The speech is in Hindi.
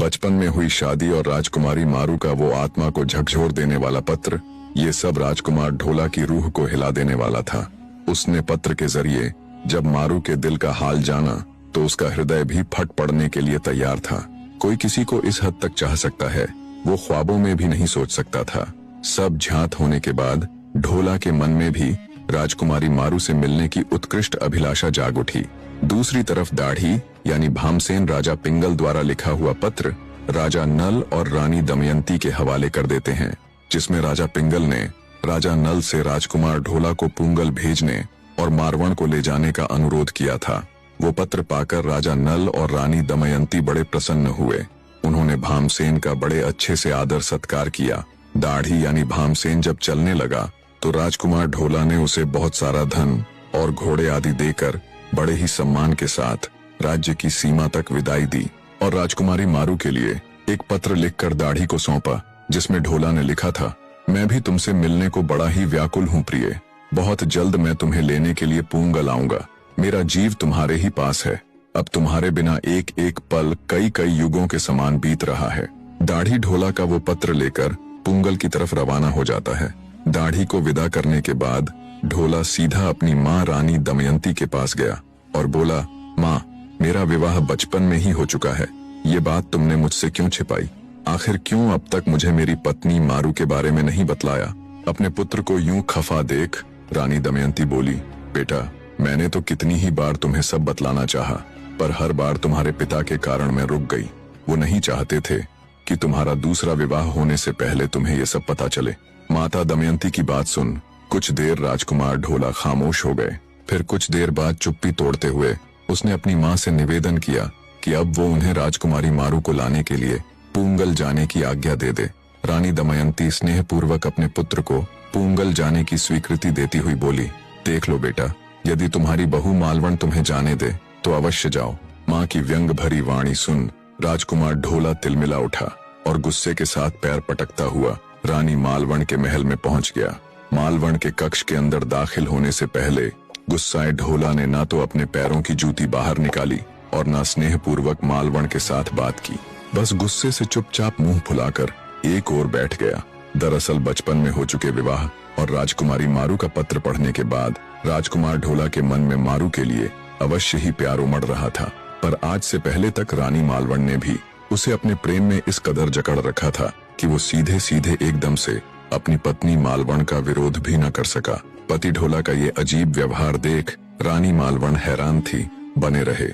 बचपन में हुई शादी और राजकुमारी मारू का वो आत्मा को झकझोर देने वाला पत्र, ये सब राजकुमार ढोला की रूह को हिला देने वाला था। उसने पत्र के जरिए जब मारू के दिल का हाल जाना तो उसका हृदय भी फट पड़ने के लिए तैयार था। कोई किसी को इस हद तक चाह सकता है, वो ख्वाबों में भी नहीं सोच सकता था। सब ज्ञात होने के बाद ढोला के मन में भी राजकुमारी मारू से मिलने की उत्कृष्ट अभिलाषा जाग उठी। दूसरी तरफ दाढ़ी यानी भामसेन राजा पिंगल द्वारा लिखा हुआ पत्र राजा नल और रानी दमयंती के हवाले कर देते हैं, जिसमें राजा पिंगल ने राजा नल से राजकुमार ढोला को पुंगल भेजने और मारवण को ले जाने का अनुरोध किया था। वो पत्र पाकर राजा नल और रानी दमयंती बड़े प्रसन्न हुए। उन्होंने भामसेन का बड़े अच्छे से आदर सत्कार किया। दाढ़ी यानी भामसेन जब चलने लगा तो राजकुमार ढोला ने उसे बहुत सारा धन और घोड़े आदि देकर बड़े ही सम्मान के साथ राज्य की सीमा तक विदाई दी और राजकुमारी मारू के लिए एक पत्र लिखकर दाढ़ी को सौंपा, जिसमें ढोला ने लिखा था, मैं भी तुमसे मिलने को बड़ा ही व्याकुल हूँ प्रिय। बहुत जल्द मैं तुम्हें लेने के लिए पूंगल आऊंगा। मेरा जीव तुम्हारे ही पास है। अब तुम्हारे बिना एक एक पल कई कई युगों के समान बीत रहा है। दाढ़ी ढोला का वो पत्र लेकर पुंगल की तरफ रवाना हो जाता है। दाढ़ी को विदा करने के बाद ढोला सीधा अपनी माँ रानी दमयंती के पास गया और बोला, माँ, मेरा विवाह बचपन में ही हो चुका है। ये बात तुमने मुझसे क्यों छिपाई? आखिर क्यों अब तक मुझे मेरी पत्नी मारू के बारे में नहीं बतलाया? अपने पुत्र को यूं खफा देख रानी दमयंती बोली, बेटा, मैंने तो कितनी ही बार तुम्हें सब बतलाना चाहा, पर हर बार तुम्हारे पिता के कारण मैं रुक गई। वो नहीं चाहते थे कि तुम्हारा दूसरा विवाह होने से पहले तुम्हें ये सब पता चले। माता दमयंती की बात सुन कुछ देर राजकुमार ढोला खामोश हो गए। फिर कुछ देर बाद चुप्पी तोड़ते हुए उसने अपनी माँ से निवेदन किया कि अब वो उन्हें राजकुमारी मारू को लाने के लिए पूंगल जाने की आज्ञा दे दे। रानी दमयंती स्नेहपूर्वक अपने पुत्र को पूंगल जाने की स्वीकृति देती हुई बोली, देख लो बेटा, यदि तुम्हारी बहू मालवण तुम्हें जाने दे तो अवश्य जाओ। माँ की व्यंग भरी वाणी सुन राजकुमार ढोला तिलमिला उठा और गुस्से के साथ पैर पटकता हुआ रानी मालवण के महल में पहुंच गया। मालवण के कक्ष के अंदर दाखिल होने से पहले गुस्साए ढोला ने ना तो अपने पैरों की जूती बाहर निकाली और ना स्नेहपूर्वक मालवण के साथ बात की। बस गुस्से से चुपचाप मुंह फुलाकर एक ओर बैठ गया। दरअसल बचपन में हो चुके विवाह और राजकुमारी मारू का पत्र पढ़ने के बाद राजकुमार ढोला के मन में मारू के लिए अवश्य ही प्यार उमड़ रहा था, पर आज से पहले तक रानी मालवण ने भी उसे अपने प्रेम में इस कदर जकड़ रखा था कि वो सीधे सीधे एकदम से अपनी पत्नी मालवण का विरोध भी न कर सका। पति ढोला का ये अजीब व्यवहार देख रानी मालवण हैरान थी। बने रहे।